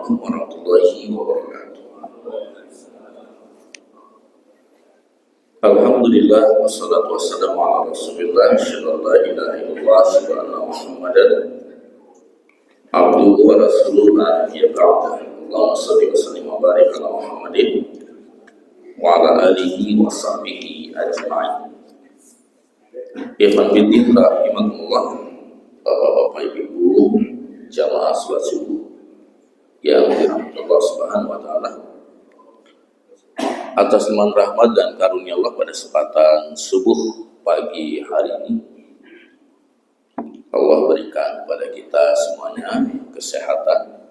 Assalamualaikum warahmatullahi wabarakatuh. Alhamdulillah wassalatu wassalamu ala Rasulillah asyhadu an la ilaha illallah wa asyhadu anna Muhammadan abduhu wa rasuluhu ya ba'da. Allahumma shalli wa sallim wa barik ala Muhammadin wa ala alihi wa sahbihi ajma'in. Ikhwan fillah rahimakumullah, Bapak-bapak Ibu jamaah salat subuh yang dirahmati Allah Subhanahu wa taala. Atas limpahan rahmat dan karunia Allah pada kesempatan subuh pagi hari ini, Allah berikan kepada kita semuanya kesehatan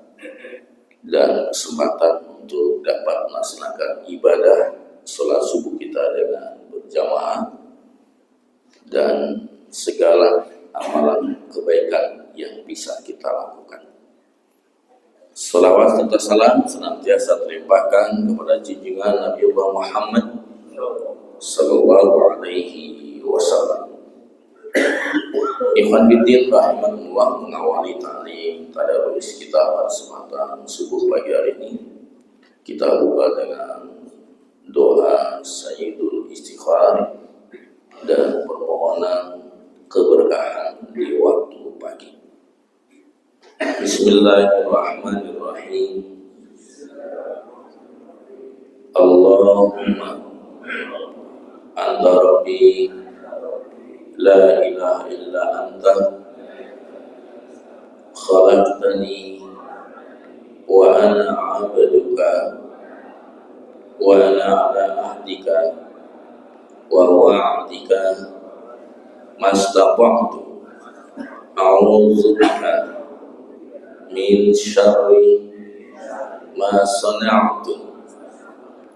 dan kesempatan untuk dapat melaksanakan ibadah salat subuh kita dengan berjamaah dan segala amalan kebaikan yang bisa kita lakukan. Salawat serta salam senantiasa terlimpahkan kepada junjungan Nabi Muhammad sallallahu alaihi wasallam. Ikhwan fillah rahimakumullah, mengawali ta'lim tadarus kita pada kesempatan subuh pagi hari ini, kita buka dengan doa Sayyidul Istighfar dan permohonan keberkahan di waktu pagi. Bismillahirrahmanirrahim. Allahumma anta rabbi la ilaha illa anta khalaqtani wa ana 'abduka wa ana 'ala ahdika wa wa'dika mastata'tu a'udzu bika min syarri ma sana'tu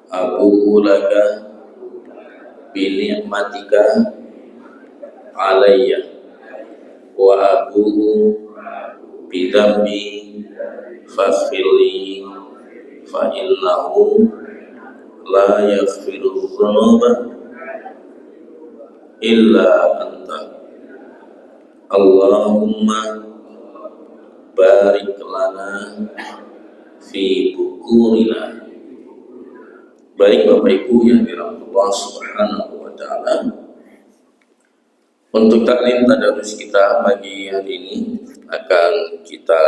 abu'u laka bi ni'matika alayya wa abu'u bi dhanbi faghfirli fa innahu la yaghfiru dhunuba illa anta. Allahumma barik lana fi bukurina. Baik Bapak Ibu yang dirahmati Allah Subhanahu wa taala, untuk taklim tadarus kita pagi hari ini akan kita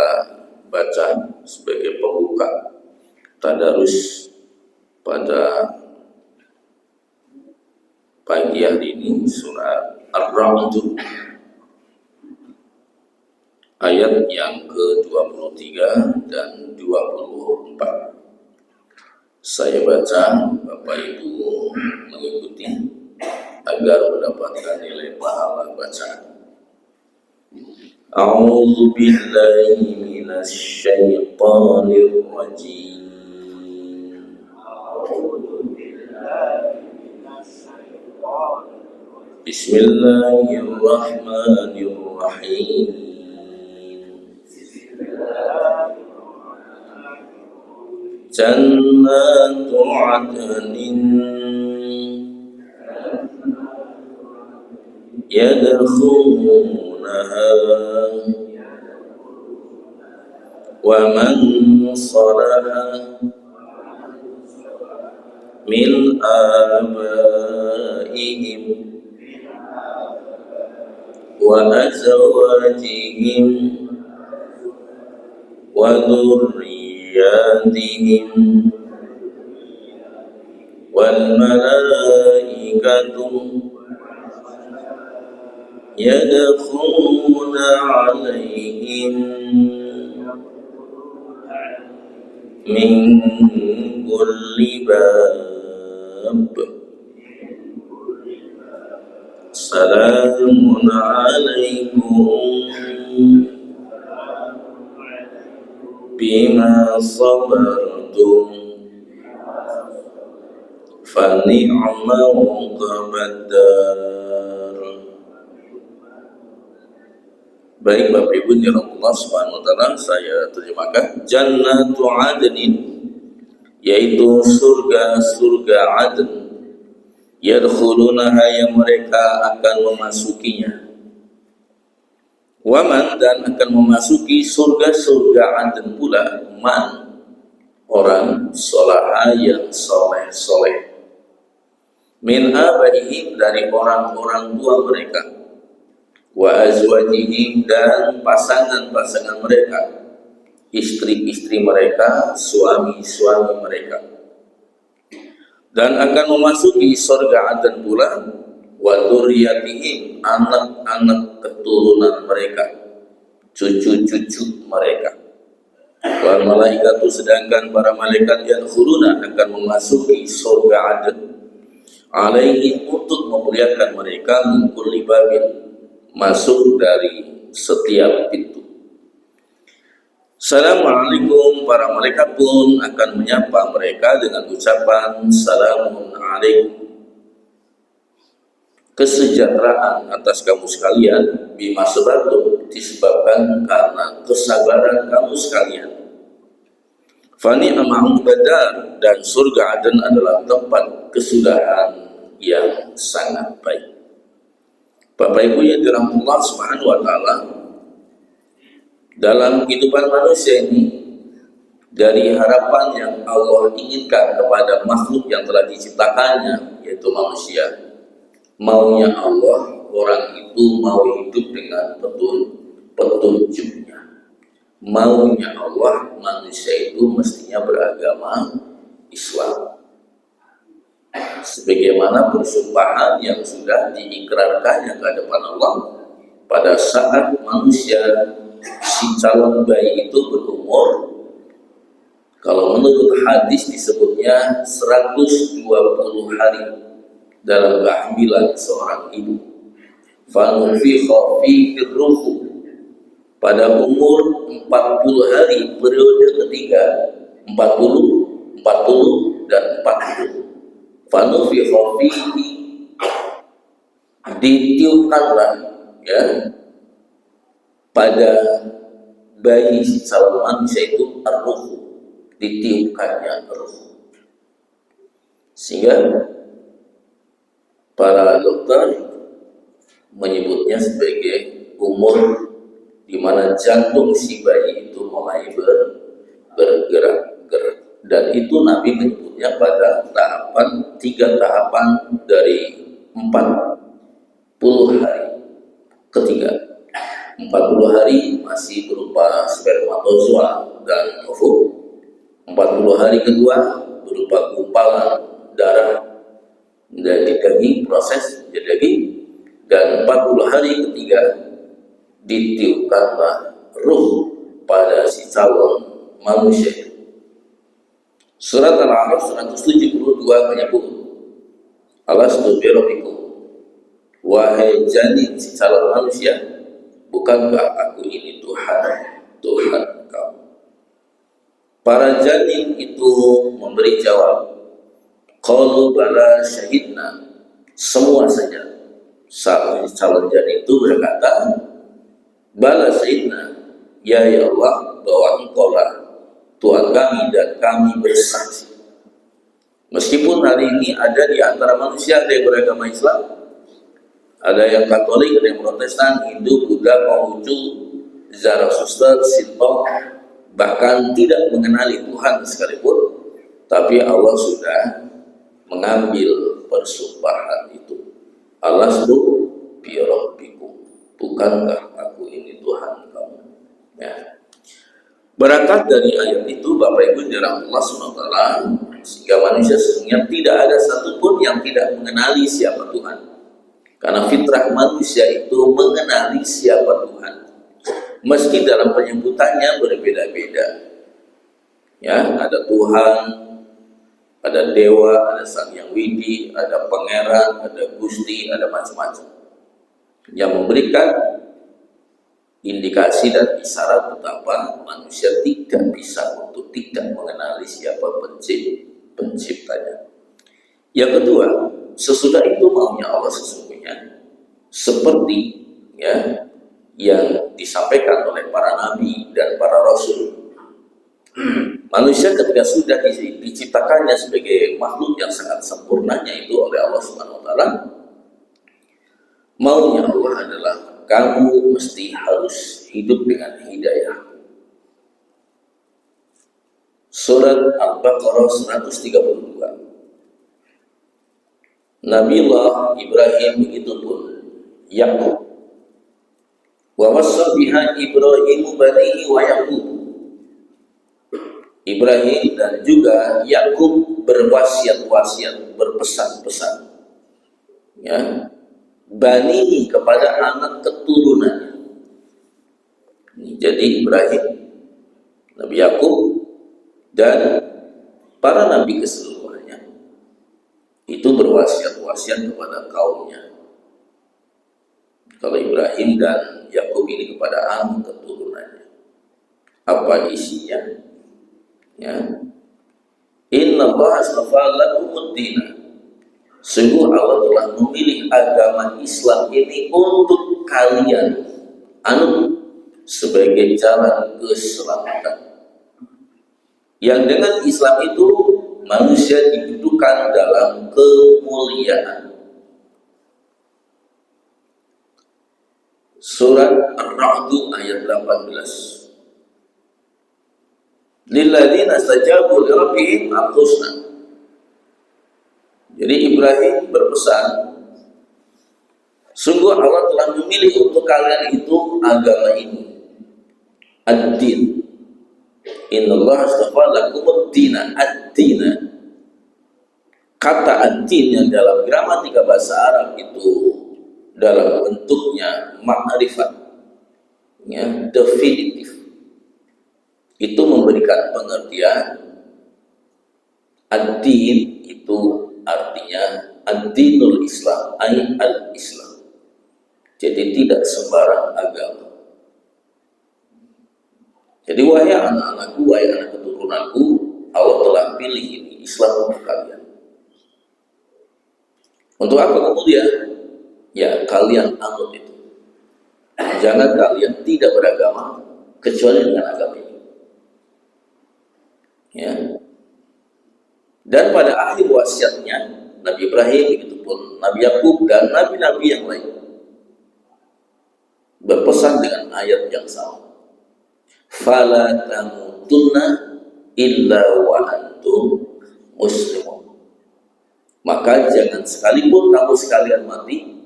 baca sebagai pembuka tadarus pada pagi hari ini surat Ar-Ra'd ayat yang ke-23 dan 24. Saya baca, Bapak Ibu mengikuti agar mendapatkan nilai pahala bacaan. A'udzu billahi minasy syaithanir rajim. Bismillahirrahmanirrahim. Jannatu 'adnin yadkhulunaha wa man salaha min abaihim wa azwajihim wa dhurriyyatihim wal malaikatu yadkhuluna 'alaihim min kulli bab. Salamun 'alaikum bima sabartum fa ni'ma 'uqbad-dar. Baik Bapak Ibu dirahmati Allah Subhanahu wa taala, saya terjemahkan Jannatu 'adnin, yaitu surga-surga Adn, yadkhulunaha, yang mereka akan memasukinya, waman, dan akan memasuki surga-surga Adn pula, man, orang solaha yang soleh-soleh, min abaihim dari orang-orang tua mereka, wa azwajihim dan pasangan-pasangan mereka, istri-istri mereka, suami-suami mereka, dan akan memasuki surga Aden pula, wa dzurriyyatihim anak-anak keturunan mereka, cucu-cucu mereka. Wal malaikatu sedangkan para malaikat yang khuluna akan memasuki surga Aden alaihim untuk memuliakan mereka min kulli babin masuk dari setiap pintu. Assalamualaikum, para malaikat pun akan menyapa mereka dengan ucapan salamun alaikum, kesejahteraan atas kamu sekalian, bima sebatu disebabkan karena kesabaran kamu sekalian. Fani amahum badar, dan surga Aden adalah tempat kesudahan yang sangat baik. Bapak Ibu yang dirahmati Allah Subhanahu wa taala, dalam kehidupan manusia ini, dari harapan yang Allah inginkan kepada makhluk yang telah diciptakannya, yaitu manusia, maunya Allah orang itu mau hidup dengan petunjuknya. Maunya Allah manusia itu mestinya beragama Islam, sebagaimana persumpahan yang sudah diikrarkannya ke hadapan Allah pada saat manusia si calon bayi itu berumur, kalau menurut hadis disebutnya 120 hari dalam kehamilan seorang ibu. Fanufikha fihi ruh, pada umur 40 hari periode ketiga, 40 dan 40. Fanufikha fihi, ditiupkanlah ya pada bayi calon manusia itu ar-ruh, ditiupkannya ruh, sehingga para dokter menyebutnya sebagai umur di mana jantung si bayi itu mulai bergerak-gerak, dan itu Nabi menyebutnya pada tahapan 3 tahapan dari 40 hari. Ketiga, 40 hari masih berupa spermatozoa dan ovum, 40 hari kedua berupa gumpalan darah menjadi daging, proses menjadi daging, dan 40 hari ketiga ditiupkanlah ruh pada si calon manusia. Surat Al-A'raf 172 menyebut, alastu bi rabbikum, wahai janin si calon manusia, bukankah aku ini Tuhan kamu? Para janin itu memberi jawab, qalu bala syahidna, semua saja. Saat calon janin itu berkata, bala syahidna, ya Allah, bahwa Engkau lah Tuhan kami dan kami bersaksi. Meskipun hari ini ada di antara manusia ada yang beragama Islam, ada yang Katolik, ada yang Protestan, Hindu, Buddha, Konghucu, Zarathustra, Shinto, bahkan tidak mengenali Tuhan sekalipun, tapi Allah sudah mengambil persumpahan itu. Alastu bi rabbikum, bukankah aku ini Tuhan kamu? Ya. Berangkat dari ayat itu, Bapak Ibu dirahmati Allah SWT, sehingga manusia sesungguhnya tidak ada satupun yang tidak mengenali siapa Tuhan. Karena fitrah manusia itu mengenali siapa Tuhan, meski dalam penyebutannya berbeda-beda. Ya, ada Tuhan, ada dewa, ada sang yang widi, ada pangeran, ada gusti, ada macam-macam, yang memberikan indikasi dan isyarat betapa manusia tidak bisa untuk tidak mengenali siapa penciptanya. Yang kedua, sesudah itu maunya Allah sesungguhnya seperti ya yang disampaikan oleh para nabi dan para rasul. Manusia ketika sudah diciptakannya sebagai makhluk yang sangat sempurnanya itu oleh Allah Subhanahu wa taala, maunya Allah adalah kamu mesti harus hidup dengan hidayah. Surat Al-Baqarah 132. Nabiullah Ibrahim begitu pun Yakub. Wa wassa biha Ibrahim banihi wa Yakub. Ibrahim dan juga Yakub berwasiat-wasiat, berpesan-pesan, ya, bani kepada anak keturunannya. Jadi Ibrahim, Nabi Yakub, dan para nabi keseluruhannya itu berwasiat-wasiat kepada kaumnya. Kalau Ibrahim dan Yakub ini kepada anak keturunannya, apa isinya? Ya, Inna Allah astafa lakumuddin. Sungguh Allah telah memilih agama Islam ini untuk kalian anut sebagai jalan keselamatan. Yang dengan Islam itu manusia didudukan dalam kemuliaan. Surat Ar-Ra'd ayat 18. Lilladzina stajabu li rabbihim al-husna. Jadi Ibrahim berpesan, sungguh Allah telah memilih untuk kalian itu agama ini, ad-din. Innallaha astafa lakumuddina, ad-dina. Kata ad-din yang dalam gramatika bahasa Arab itu dalam bentuknya ma'rifat, ya, definitif. Itu memberikan pengertian ad-din itu artinya ad-dinul Islam, al-Islam. Jadi tidak sembarang agama. Jadi wahai anak-anakku, wahai anak keturunanku, Allah telah pilih ini Islam untuk kalian. Untuk apa kemudian? Ya, kalian anut itu. Jangan kalian tidak beragama kecuali dengan agama ini. Ya. Dan pada akhir wasiatnya Nabi Ibrahim, begitupun Nabi Yakub dan nabi-nabi yang lain berpesan dengan ayat yang sama. Fala tamutunna illa wa antum muslimun. Maka jangan sekalipun kamu sekalian mati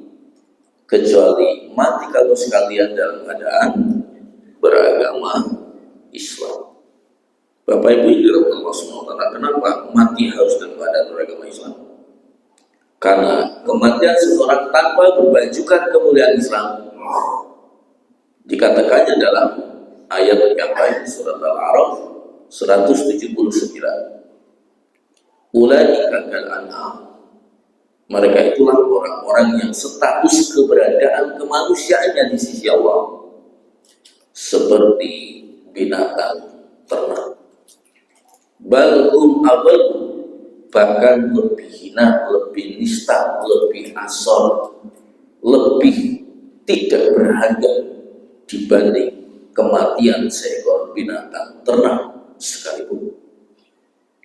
kecuali mati kamu sekalian dalam keadaan beragama Islam. Bapak Ibu yang dirahmati Allah SWT, kenapa mati harus dalam keadaan beragama Islam? Karena kematian seseorang tanpa berbajukan kemuliaan Islam dikatakannya dalam ayat yang lain, surat Al-A'raf 179. Ulaika kal an'am. Mereka itulah orang-orang yang status keberadaan kemanusiaannya di sisi Allah seperti binatang ternak. Balhum abal, bahkan lebih hina, lebih nista, lebih asor, lebih tidak berharga dibanding kematian seekor binatang ternak sekalipun.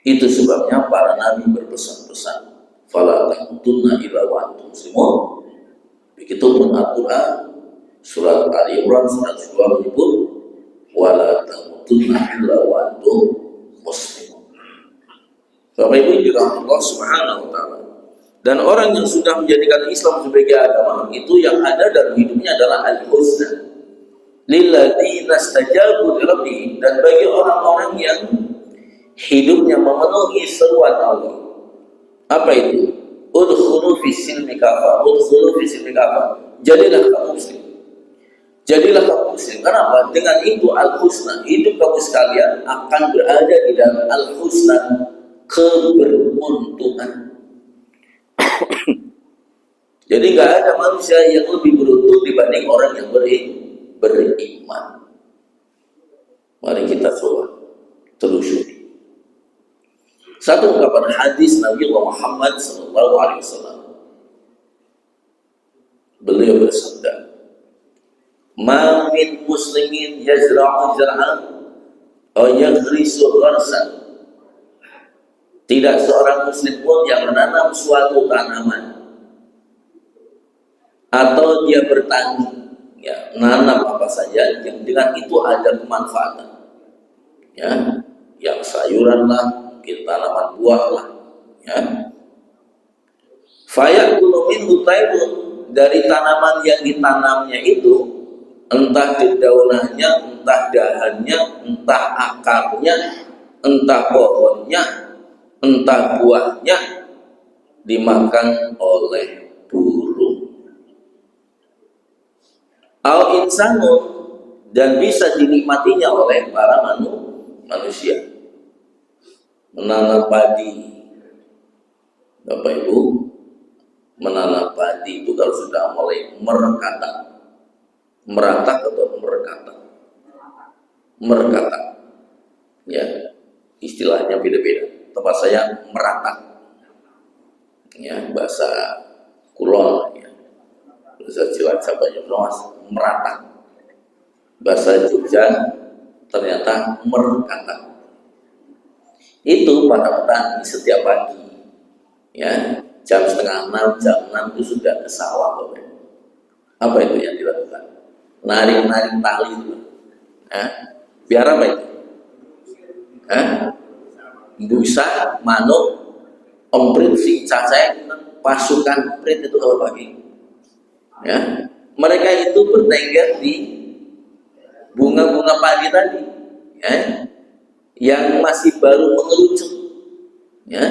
Itu sebabnya para nabi berpesan-pesan, fala tamutunna illa wa antum muslimun. Begitupun Al-Quran surat Ali Imran 102 menyebut, wala tamutunna illa wa antum muslimun. Bapak Ibu juga Allah Subhanahu wa taala. Dan orang yang sudah menjadikan Islam sebagai agama, itu yang ada dalam hidupnya adalah al-husna. Lilladzina stajabu li rabbihim, dan bagi orang-orang yang hidupnya memenuhi seruan Allah. Apa itu? Udkhulu fi silmi kafa, udkhulu fi silmi kafa. Jadilah kamu muslim. Jadilah kamu muslim. Kenapa? Dengan itu al-husna, hidup kamu sekalian akan berada di dalam al-husna, keberuntungan. Jadi nggak ada manusia yang lebih beruntung dibanding orang yang beriman. Mari kita coba telusuri. Satu ungkapan hadis Nabi Muhammad SAW. Beliau bersabda, "Ma min muslimin yazra'u zar'an aw yaghrisu gharsan." Tidak seorang muslim pun yang menanam suatu tanaman atau dia bertani, ya, nanam apa saja yang dengan itu ada kemanfaatan, ya, yang sayuran lah, mungkin tanaman buah lah, ya. Fayakulu minhu taibun, dari tanaman yang ditanamnya itu, entah daunannya, entah dahannya, entah akarnya, entah pohonnya, entah buahnya, dimakan oleh burung. Al insanu, dan bisa dinikmatinya oleh para manusia. Menanam padi, Bapak Ibu, menanam padi itu kalau sudah mulai merekata, meratak atau merekata, ya, istilahnya beda-beda. Tempat saya meratak, ya, bahasa Kulon, ya, bahasa Cilacap banyak mas, meratak. Bahasa Jogja ternyata merekata. Itu para petani setiap pagi, ya, jam setengah 6, jam 6 itu sudah ke sawah, Bapak. Apa itu yang dilakukan? Narik-narik tali itu, biar apa itu? Busa, manuk, omprit, si cacai, pasukan omprit itu kalau pagi, ya, mereka itu bertengger di bunga-bunga padi tadi, ya, yang masih baru mengerucut, ya,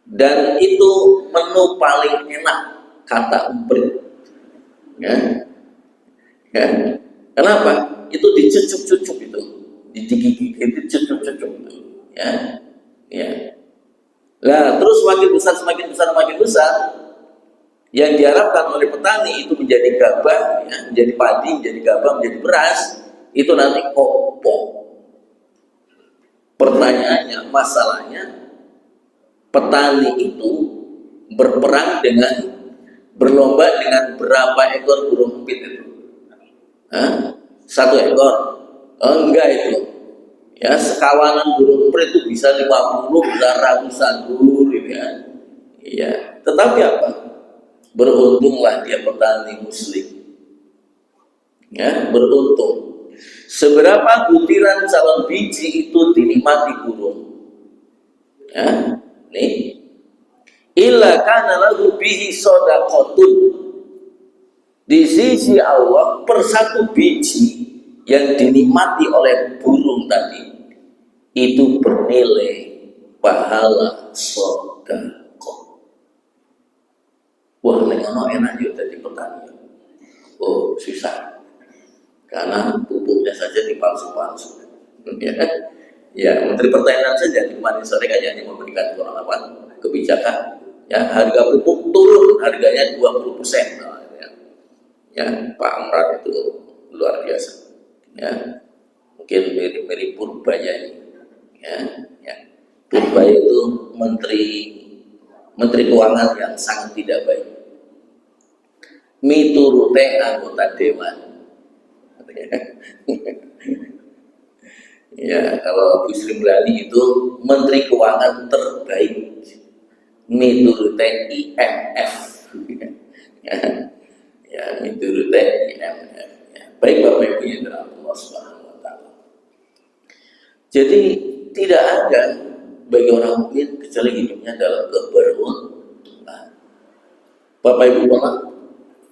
dan itu menu paling enak kata umprit, ya. Kenapa? Itu dicucuk-cucuk itu, digigit itu cucuk-cucuk itu, ya. Nah, terus semakin besar, yang diharapkan oleh petani itu menjadi gabah, ya, menjadi padi, menjadi gabah, menjadi beras, itu nanti kopong. Pertanyaannya, masalahnya, petani itu berlomba dengan berapa ekor burung empit itu? 1 ekor? Enggak itu. Ya, sekawanan burung empit itu bisa 50, bisa ratusan burung, gitu ya. Iya. Tetapi apa? Beruntunglah dia petani muslim. Ya, beruntung. Seberapa butiran calon biji itu dinikmati burung? Ya, nih. Illa kana lahu bihi shadaqatun. Di sisi Allah, per 1 biji yang dinikmati oleh burung tadi itu bernilai pahala sedekah. Wah, nengono enak juga jadi petani. Oh, susah. Karena pupuknya saja dipalsu-palsu. Ya, Menteri Pertanian saja kemarin sore kayaknya memberikan kebijakan. Ya, harga pupuk turun harganya 20%. Ya, Pak Amran itu luar biasa. Ya, mungkin mirip-mirip Purbaya ini. Ya. Purbaya itu menteri keuangan yang sangat tidak baik. Miturute anggota dewan. Ya, kalau Bu Sri Mulyani itu menteri keuangan terbaik. Miturute IMF. Ya, miturute IMF. Ya. Baik Bapak Ibu yang dirahmati Allah Subhanahu wa taala. Jadi tidak ada bagi orang mukmin kecuali hidupnya dalam keberuntungan. Bapak Ibu pernah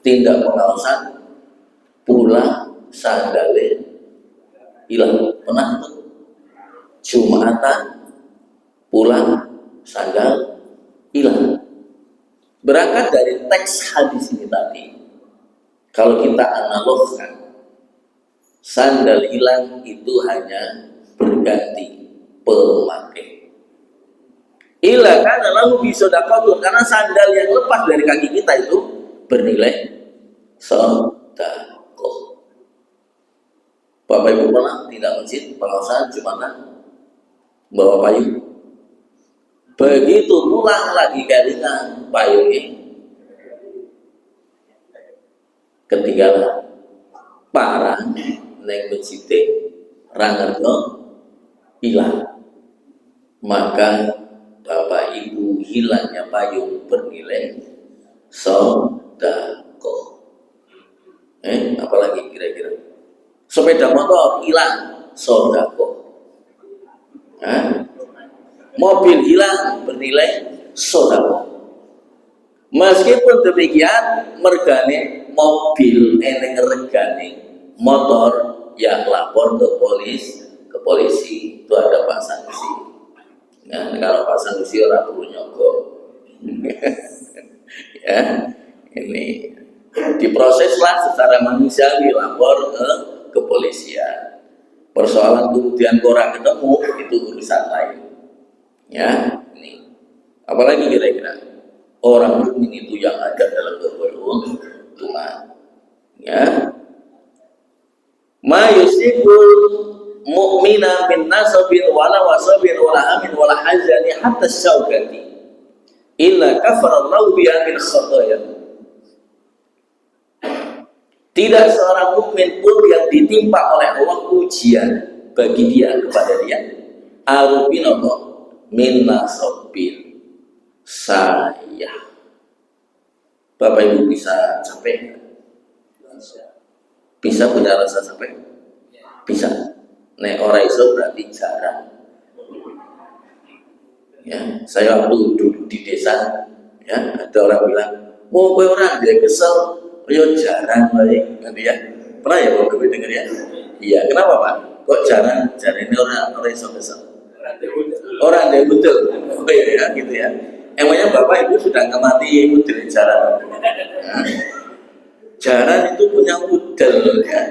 tindak pengawasan pulang sandalin hilang, pernah itu? Jumatan pulang sandal hilang. Berangkat dari teks hadis ini tadi, kalau kita analogkan, sandal hilang itu hanya berganti pemakai. Ila kana lahu bi shadaqatun, karena sandal yang lepas dari kaki kita itu bernilai sedekah. Bapak Ibu pernah tidak masjid pengawasan Jumatan bawa payung? Begitu pulang lagi kelingan payungnya ketinggalan, parah neng masjid rangerno hilang. Maka Bapak Ibu hilangnya payung bernilai sedekah. Apalagi kira-kira sepeda motor hilang sedekah. Hah? Mobil hilang bernilai sedekah. Meskipun demikian, mergane mobil eneng regane, motor yang lapor ke polisi itu ada Pak Sanusi. Nah, kalau Pak Sanusi orang perlu nyogok. Ya, ini diproseslah secara manusiawi, lapor ke kepolisian. Persoalan kemudian orang ketemu itu urusan lain. Ya, ini. Apalagi kira-kira orang mukmin itu yang ada dalam keberuntungan. Ya, ma yusibul mu'mina min nasabin wala wasabin wala amin wala hazani hatta syaukati illa kafarallahu biha min khataya. Tidak seorang mukmin pun yang ditimpa oleh Allah ujian bagi dia kepada dia arupin apa min nasabin saya. Bapak Ibu bisa capek? Bisa punya rasa capek? Bisa. Nek ora iso berarti jarang. Ya, saya waktu dulu di desa, ya ada orang bilang, "Oh, kowe orang dia kesel." Yo jarang baik, nanti ya. Pernah ya Bapak Ibu dengar ya? Iya, kenapa Pak? Kok jarang? Jarang ini orang iso kesel. Orang dia betul. Oh ya, gitu ya. Emangnya Bapak Ibu sudah ngemati model jaran? Nah, jaran itu punya model ya,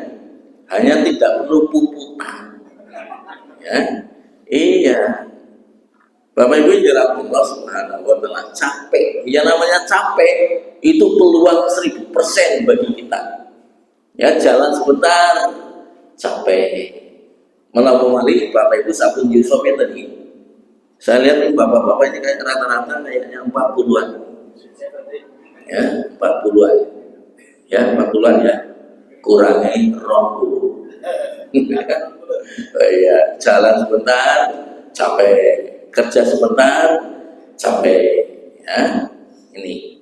hanya tidak perlu puputan. Ya, iya. Bapak Ibu jalan Allah Subhanahu wa Ta'ala capek. Ya namanya capek itu peluang 1000% bagi kita. Ya jalan sebentar capek. Melalui Bapak Ibu sabun Yusuf ya tadi. Saya lihat nih bapak-bapak ini kayak rata-rata kayaknya 40-an. Ya, 40-an. Ya, 40-an ya. Kurangi 20. Ya, jalan sebentar capek. Kerja sebentar capek. Ya. Ini.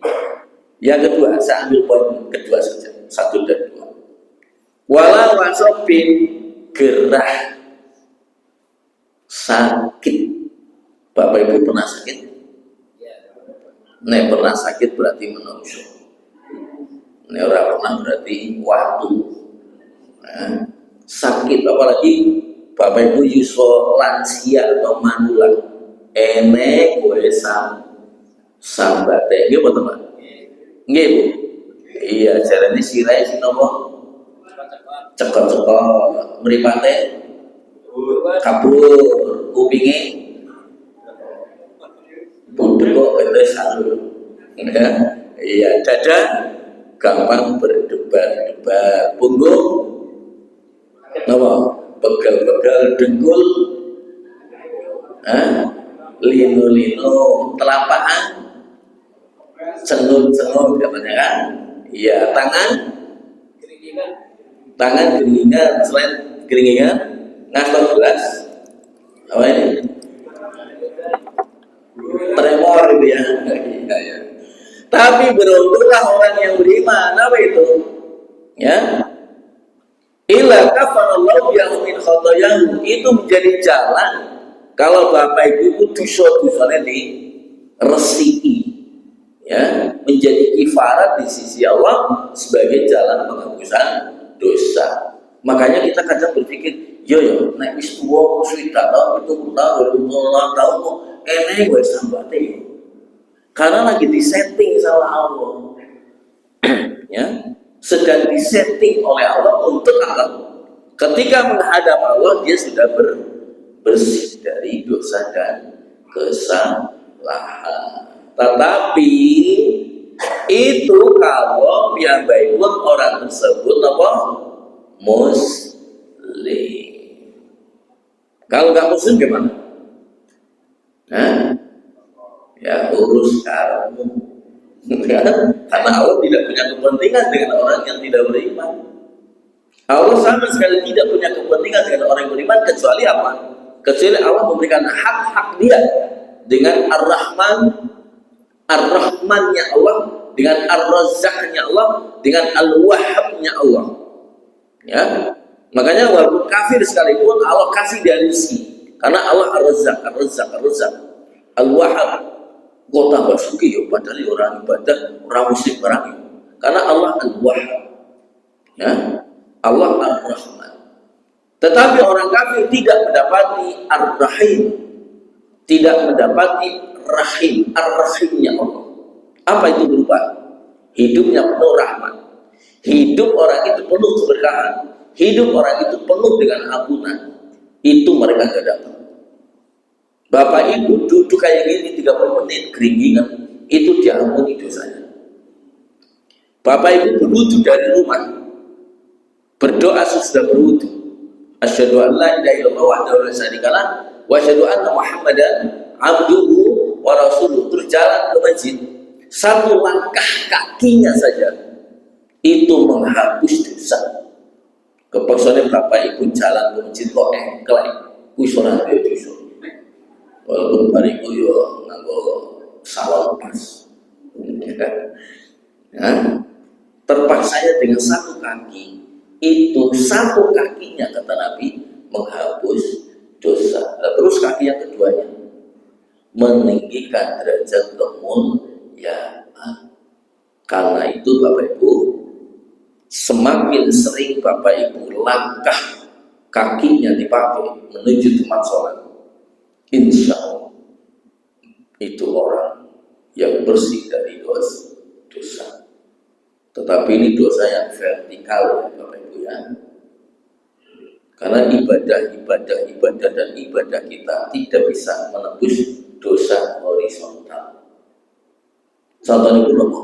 Yang kedua, saya ambil poin kedua saja. 1 dan 2. Wala wasobin gerah sakit. Bapak Ibu pernah sakit? Nek pernah sakit berarti menungso. Nek ora pernah berarti waktu. Nah, sakit apalagi Bapak Ibu yuso lansia atau manula. Enek kowe sambate. Nggih mboten, Pak? Nggih, Bu. Iya, jarane sirahe sinapa? Cekot-cekot, mripate kabur, kupinge budek kok itu selalu. Ya, iya, dada gampang berdebar-debar, punggung apa? Pegal-pegal dengkul, linu-linu telapak, cenut-cenut katanya kan? Iya, tangan geringan, selain geringan, ngangkat gelas, apa ini? Tremor gitu ya. Ya. Tapi beruntunglah orang yang beriman. Apa itu? Ya. Illa kafarallahu bihi min khotoyahu. Itu menjadi jalan kalau Bapak Ibu itu dosa-dosanya diresiki. Ya, menjadi kifarat di sisi Allah sebagai jalan penghapusan dosa. Makanya kita kadang berpikir, yo nek wis tuwa sudah tahun itu tahun 20 tahun kok enek gue sambate. Karena lagi disetting sama Allah. Ya, sedang disetting oleh Allah untuk apa? Ketika menghadap Allah dia sudah bersih dari dosa dan kesalahan. Tetapi itu kalau piyambakipun orang tersebut apa? Muslim. Kalau nggak muslim gimana? Nah, ya urus kamu. Karena Allah tidak punya kepentingan dengan orang yang tidak beriman. Allah sama sekali tidak punya kepentingan dengan orang yang beriman kecuali apa? Kecuali Allah memberikan hak-hak dia dengan Ar-Rahman, Ar-Rahmannya Allah, dengan Ar-Razzaqnya Allah, dengan Al-Wahhabnya Allah. Ya, makanya walaupun kafir sekalipun Allah kasih dia rezeki. Karena Allah Ar-Razzaq, Ar-Razzaq, Ar-Razzaq, Al-Wahhab. Kok tambah sugih ya, padahal orang ibadah, orang muslim barang. Karena Allah Al-Wahhab, ya, Allah Ar-Rahman. Tetapi orang kafir tidak mendapati Ar-Rahim, tidak mendapati Rahim, Ar-Rahimnya Allah. Apa itu berupa? Hidupnya penuh rahmat, hidup orang itu penuh keberkahan, hidup orang itu penuh dengan ampunan. Itu mereka gak dapat. Bapak ibu duduk kayak gini 30 menit keringgingan, itu diampuni dosanya. Bapak ibu berwudu dari rumah, berdoa sesudah berwudu, asyhadu an la ilaha illallah wahdahu la syarika lah wa asyhadu anna muhammadan abduhu wa rasuluh, terus jalan ke masjid, satu langkah kakinya saja itu menghapus dosa. Kepersonnya bapak ibu jalan ke masjid kok engklek kuwi ora duwe dosa. Walaupun bariku yo nganggo salon pas. Ya. Terpaksanya dengan satu kaki, itu satu kakinya kata Nabi menghapus dosa. Nah, terus kaki yang keduanya meninggikan derajat kemuliaan. Karena itu Bapak Ibu, semakin sering Bapak Ibu langkah kakinya dipakai menuju tempat sholat, insya Allah itu orang yang bersih dari dosa. Tetapi ini dosa yang vertikal ya Bapak Ibu ya. Karena ibadah dan ibadah kita tidak bisa menembus dosa horizontal. Contohnya pun apa?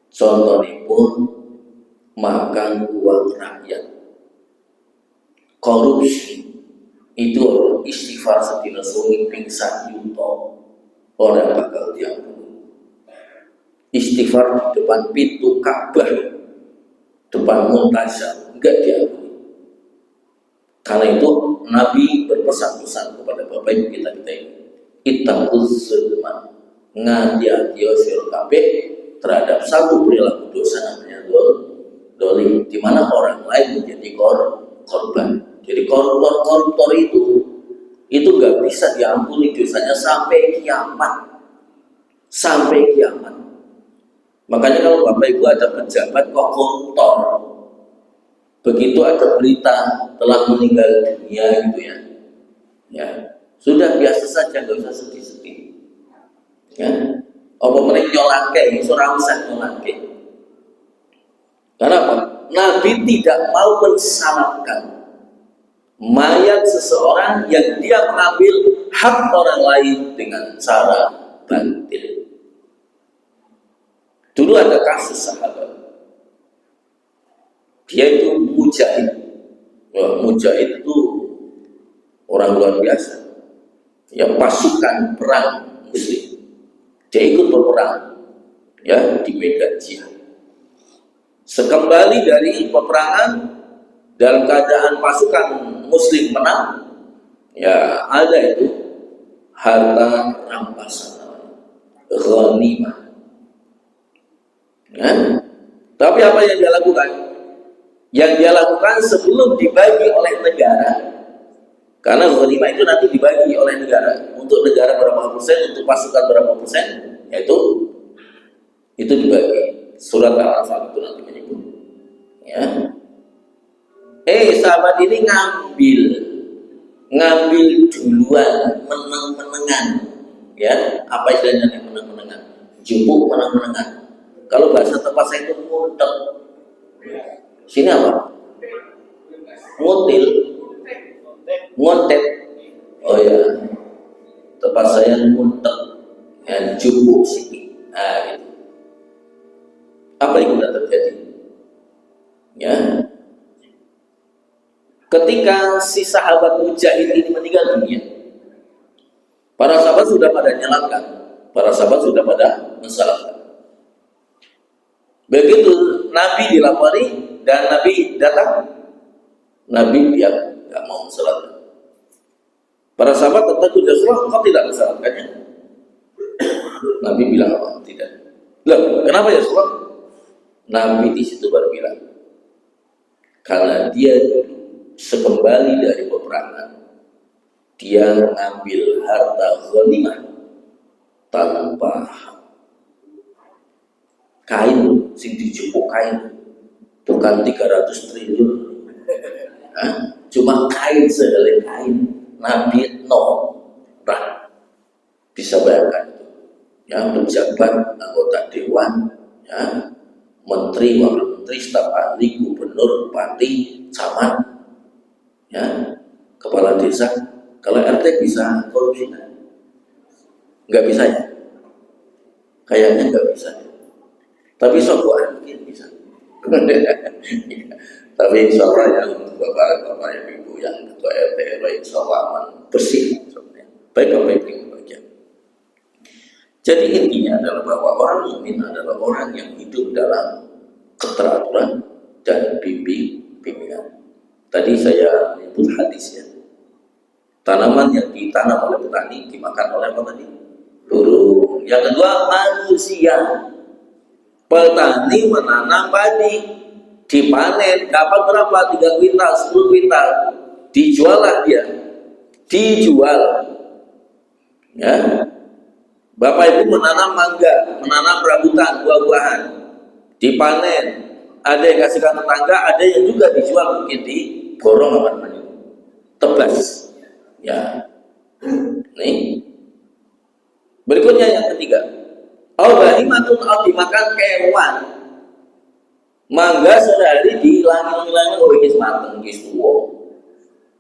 Contohnya pun makan uang rakyat, korupsi, itu istighfar sedina sungi pingsan yuto orang bakal diampuni. Istighfar di depan pintu Ka'bah, depan Muntazah, enggak diampuni. Karena itu Nabi berpesan-pesan kepada Bapak Ibu kita ini, ittaquz zulma, ngati-hati sira kabeh terhadap satu perilaku dosa namanya dolim, di mana orang lain menjadi korban. Jadi koruptor itu nggak bisa diampuni dosanya sampai kiamat. Makanya kalau Bapak Ibu ada pejabat kok koruptor, begitu ada berita telah meninggal dunia gitu ya sudah biasa saja, nggak usah sedih-sedih. Ya, apa mereka nyolake, seorang usah nyolake. Karena apa? Nabi tidak mau mensalatkan mayat seseorang yang dia mengambil hak orang lain dengan cara batil. Dulu ada kasus sahabat, dia itu mujahid. Mujahid itu orang luar biasa, ya, pasukan perang muslim. Dia ikut berperang ya di medan jihad. Sekembali dari peperangan dalam keadaan pasukan muslim menang, ya ada itu harta rampasan, ghanimah. Ya. Tapi apa yang dia lakukan? Yang dia lakukan sebelum dibagi oleh negara, karena ghanimah itu nanti dibagi oleh negara. Untuk negara berapa persen, untuk pasukan berapa persen, yaitu itu dibagi. Surat Al-Anfal itu nanti menyebut. Ya. Sahabat ini ngambil duluan, menengan. Ya, apa istilahnya menengan? Jupuk menengan. Kalau bahasa tepat saya itu ngutek. Sini apa? Ngutil, ngotek. Oh ya, tepat saya ngutek. Ya, jupuk sedikit. Nah, gitu. Apa yang sudah terjadi? Ya, ketika si sahabat mujahid ini meninggal dunia, para sahabat sudah pada nyalatkan, para sahabat sudah pada mensalatkan. Begitu Nabi dilapori dan Nabi datang, Nabi dia nggak mau mensalatkan. Para sahabat tertegun, Rasulullah, kau tidak mensalatkannya? Nabi bilang apa? Tidak. Loh, kenapa ya Rasulullah? Nabi di situ baru bilang, karena dia sekembali dari peperangan, dia ngambil harta ghanimah tanpa kain, sing dijupuk kain, bukan 300 triliun. Cuma kain, sehelai kain, Nabi nah, bisa bayangkan itu. Ya, pejabat, anggota dewan, ya, menteri, wakil menteri, staf ahli, gubernur, bupati, camat, ya, kepala desa. Kalau RT bisa korupsi? Nggak bisa ya? Kayaknya nggak bisa. Tapi sokoan mungkin bisa. Tapi insya Allah yang bapak-bapak, yang ibu, yang ketua RT RW insya Allah aman, bersih. Baik bapak ibu bagian. Jadi intinya adalah bahwa orang mukmin adalah orang yang hidup dalam keteraturan dan bimbingan. Tadi saya menyebut hadis ya. Tanaman yang ditanam oleh petani dimakan oleh apa tadi? Burung. Yang kedua manusia. Petani menanam padi, dipanen, dapat berapa? 3 kuintal, 10 kuintal, dijual lah dia, dijual. Ya, bapak ibu menanam mangga, menanam rambutan, buah-buahan, dipanen, ada yang kasihkan tetangga, ada yang juga dijual, mungkin di borong apa namanya, tebas. Ya, nih. Berikutnya yang ketiga, bahimatun dimakan kewan. Mangga sore hari dilangi-langi, ini mateng, ini tua.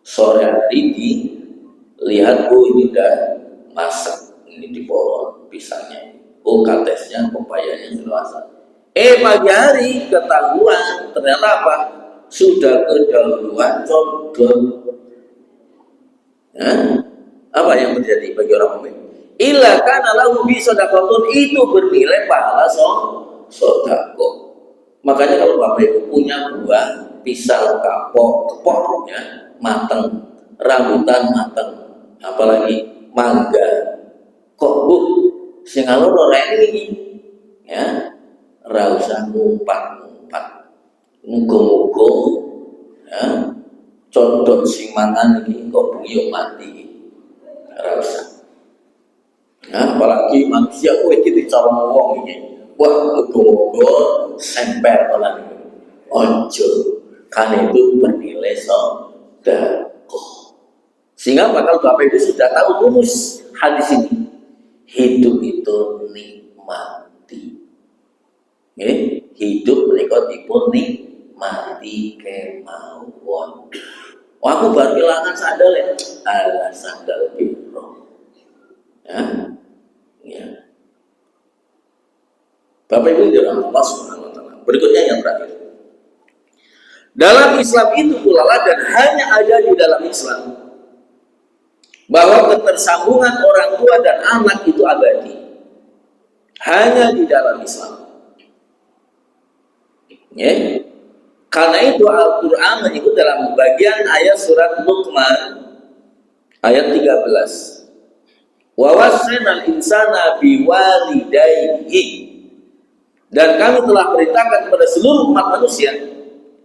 Sore hari dilihat, ini udah masak, ini di pohon pisangnya, katesnya, pepayanya dewasa. Pagi hari ketahuan, ternyata apa? Sudah kedahuluan condong. Ya? Apa yang terjadi bagi orang mukmin? Illa kana lahu bi shadaqatun, itu bernilai pahala sedekah. Makanya kalau bapak ibu punya buah pisang, kepok ya, mateng, rambutan mateng, apalagi mangga, kok bu sing alur ora ini ya, ra usah ngumpat-ngumpat, muga-muga ya condot sing mangan iki kok buyung mati, ra usah. Ya, apalagi manusia kowe iki dicolong wong iki. Wah, muga-muga semper lan ojo, kan itu bernilai sedekah. Sehingga bakal bapak ibu sudah tahu rumus hadis ini. Hidup itu nikmati. Hidup mereka dipun nikmati kemauan. Wah, aku baru kehilangan sandal ya. Alah sandal biru. Ya. Bapak ibu dalam Allah Subhanahu wa taala. Berikutnya yang terakhir. Dalam Islam itu pula dan hanya ada di dalam Islam bahwa ketersambungan orang tua dan anak itu abadi. Hanya di dalam Islam. Ya. Karena itu Al-Qur'an menyebut dalam bagian ayat surat Luqman ayat 13. Wa wasainal insana biwalidayhi, dan kami telah perintahkan kepada seluruh umat manusia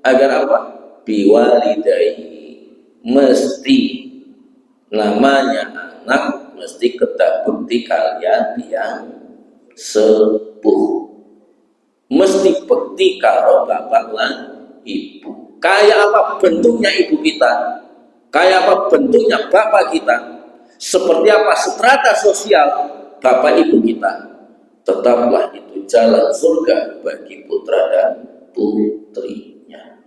agar apa? Biwalidayhi, mesti namanya anak mesti bekti kalian yang sepuh, mesti bekti karo bapak lan ibu. Kayak apa bentuknya ibu kita, kayak apa bentuknya bapak kita, seperti apa strata sosial bapak ibu kita, tetaplah itu jalan surga bagi putra dan putrinya.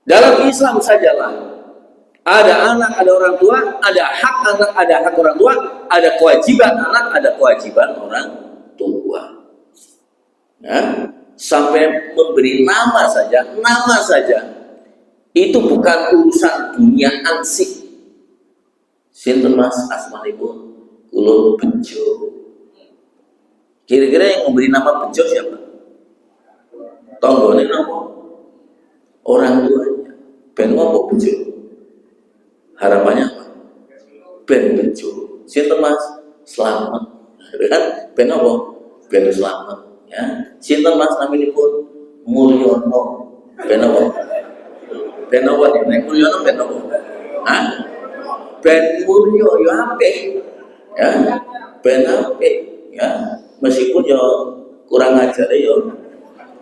Dalam Islam sajalah ada anak, ada orang tua, ada hak anak, ada hak orang tua, ada kewajiban anak, ada kewajiban orang tua. Ya, sampai memberi nama saja itu bukan urusan dunia ansik. Sinten Mas asmanipun kula Bejo. Kira-kira yang memberi nama Bejo siapa? Tonggone napa? Orang tuanya. Ben ngopo Bejo? Harapannya apa? Ben Bejo. Sinten Mas? Selamat. Kan ben apa? Ben selamat, ya. Sinten Mas naminipun? Mulyono. Ben apa? Ben apa nih? Nek mulya ben apa? Hah? Ben mulya ya apik. Ya. Ben apik ya. Meskipun ya kurang ajar ya.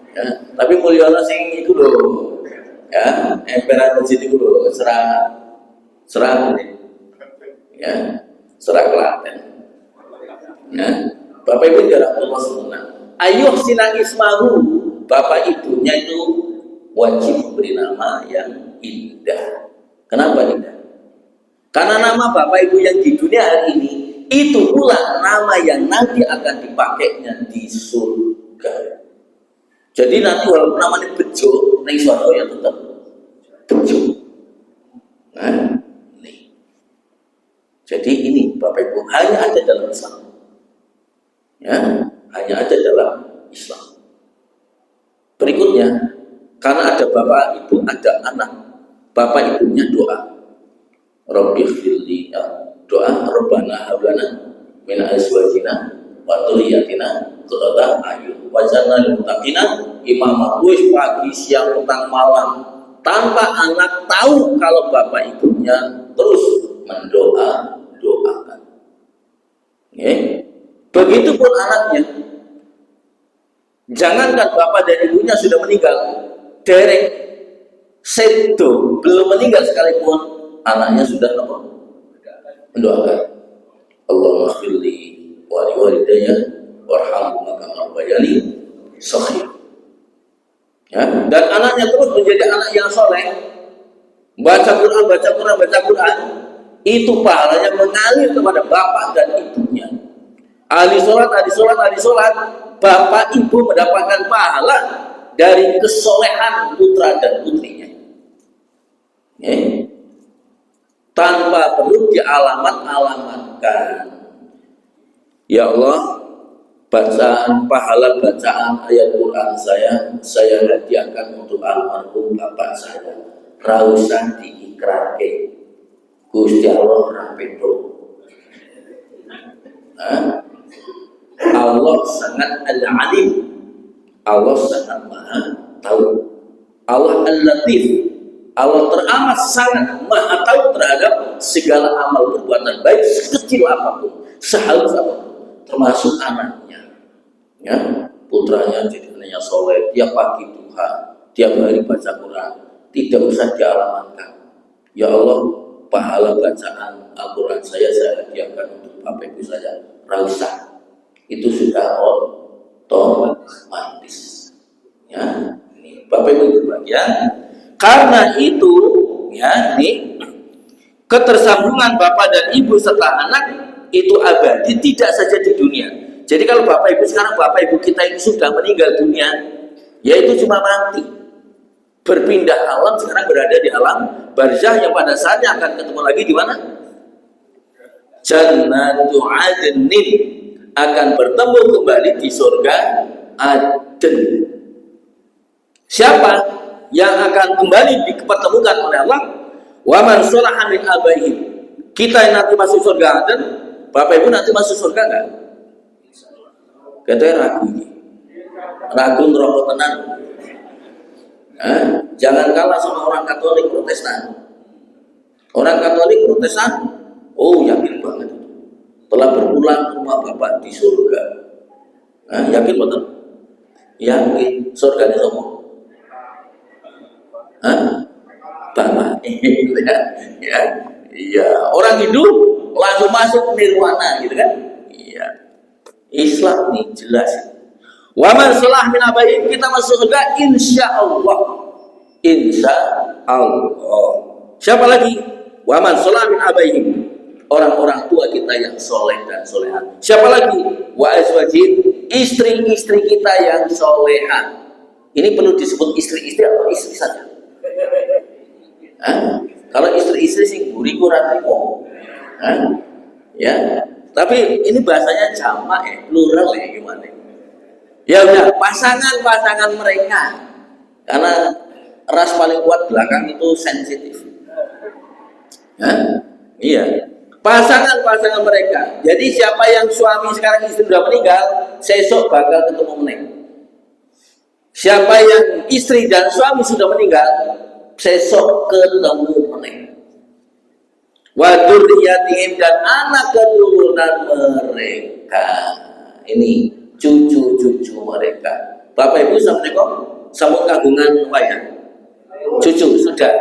Ya, tapi mulyana sing iku lho. Ya, emperan masjid iku lho, serang ya, serang Klaten. Ya. Bapak Ibu jarang Allah sunnah. Ayuh sinang ismahu, bapak ibunya itu wajib memberi nama yang indah. Kenapa indah? Karena nama bapak ibu yang di dunia hari ini itu pula nama yang nanti akan dipakainya di surga. Jadi nanti walaupun namanya bejo, ning swarga ya tetap bejo. Nah, nih. Jadi ini Bapak Ibu hanya ada dalam Islam. Ya, hanya ada dalam Islam. Berikutnya, karena ada bapak ibu, ada anak, bapak ibunya doa. Rabbi firli, doa Rabbana hablana min azwajina wa dzurriyyatina qurrata a'yun waj'alna lil muttaqina imama. Wis pagi siang petang malam tanpa anak tahu kalau bapak ibunya terus mendoakan. Okay. Begitupun anaknya. Jangankan bapak dan ibunya sudah meninggal, derek sedo belum meninggal sekalipun anaknya sudah mendoakan. Allahumma firli wa liwalidayya warhamhuma kama rabbayani shaghira. Ya, dan anaknya terus menjadi anak yang soleh, baca Quran, itu pahalanya mengalir kepada bapak dan ibunya. Ahli sholat, bapak ibu mendapatkan pahala dari kesolehan putra dan putrinya. Ya. Tanpa perlu dialamat-alamatkan. Ya Allah, pahala bacaan ayat Quran saya hadiahkan untuk almarhum bapak saya. Ra usah diikrarke. Gusti Allah ora pedo. Allah sangat al-alim. Allah sangat maha tahu. Allah al-latif. Allah teramat sangat maha tahu terhadap segala amal perbuatan baik sekecil apapun, sehalus apapun, termasuk anaknya. Ya, putranya jadi anaknya soleh, tiap pagi Tuhan, tiap hari baca Quran, tidak usah dialamatkan. Ya Allah, pahala bacaan Al-Quran saya hadiahkan untuk bapak ibu saya. Rausah. Itu sudah otomatis. Ya, ini bapak ibu berbahagia. Karena itu, ya, ini ketersambungan bapak dan ibu serta anak itu abadi, tidak saja di dunia. Jadi kalau bapak ibu sekarang, bapak ibu kita ini sudah meninggal dunia, yaitu cuma mati, berpindah alam, sekarang berada di alam barzah yang pada saatnya akan ketemu lagi di mana? Jannatu Adnin, akan bertemu kembali di surga Aden. Siapa yang akan kembali dipertemukan oleh Allah? Wa man sholaha min abaihim. Kita yang nanti masuk surga Aden, bapak ibu nanti masuk surga enggak? Katanya ragu ngerokok tenan. Jangan kalah sama orang Katolik Protestan. Orang Katolik Protestan, oh yakin banget, telah berpulang ke rumah bapak di surga. Yakin betul? Yakin surga di semua. Bapak, ya, iya. Orang hidup langsung masuk nirwana, gitu kan? Iya. Islam nih jelas. Wa man shalah min abaihim, kita masuk surga insyaallah. Insyaallah. Siapa lagi? Wa man shalah min abaihim, orang-orang tua kita yang soleh dan soleha. Siapa lagi? Wa azwajin, istri-istri kita yang soleha. Ini perlu disebut istri-istri atau istri saja? Kalau istri-istri sih buriku ratimo. Ya. Tapi ini bahasanya jamak ya, plural ya, gimana? Ya udah, pasangan-pasangan mereka. Karena ras paling kuat belakang itu sensitif. Iya. Pasangan-pasangan mereka. Jadi siapa yang suami sekarang istri sudah meninggal, besok bakal ketemu meneng. Siapa yang istri dan suami sudah meninggal, sesok ketemu meneh. Wa dzurriyyatihim, dan anak keturunan mereka. Ini cucu-cucu mereka. Bapak Ibu sampun kagungan wayang. Cucu sudah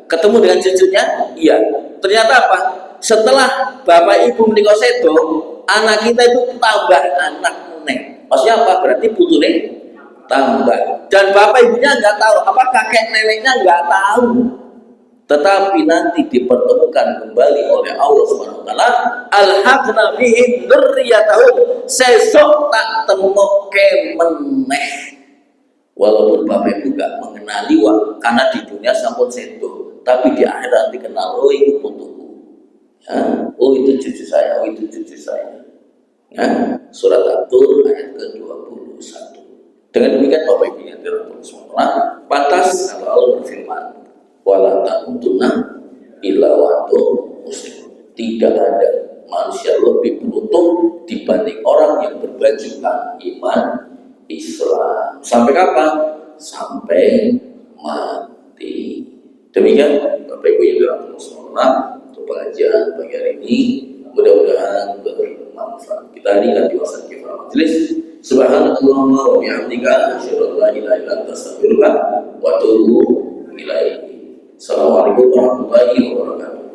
ketemu dengan cucunya? Iya. Ternyata apa? Setelah Bapak Ibu menikah sedo, anak kita itu tambah anak meneh. Maksudnya apa? Berarti putune tambah. Dan Bapak Ibunya nggak tahu, apa kakek neneknya nggak tahu. Tetapi nanti dipertemukan kembali oleh Allah Subhanahu wa taala, alhaqna bihim dzurriyyatahum, sesok tak temokke meneh. Walaupun Bapak Ibu gak mengenali karena di dunia sampun sedo, tapi di akhirat dikenal, oh itu putuku, ya, oh itu cucu saya, oh itu cucu saya. Ya, surat At-Tur ayat ke-21. Dengan demikian Bapak Ibu yang dirahmati semua, pantas kalau Allah berfirman, wala tamutunna illa wa antum muslimun. Tidak ada manusia lebih beruntung dibanding orang yang berbajukan iman Islam. Sampai kapan? Sampai mati. Demikian Bapak Ibu yang dirahmati semua, untuk pengajian pagi hari ini mudah-mudahan bermanfaat. Kita hadirkan di wasan kifah majelis. Subhanallahumma wa bihamdika asyhadu an la ilaha illa anta astaghfiruka wa atubu ilaik. Assalamualaikum warahmatullahi wabarakatuh.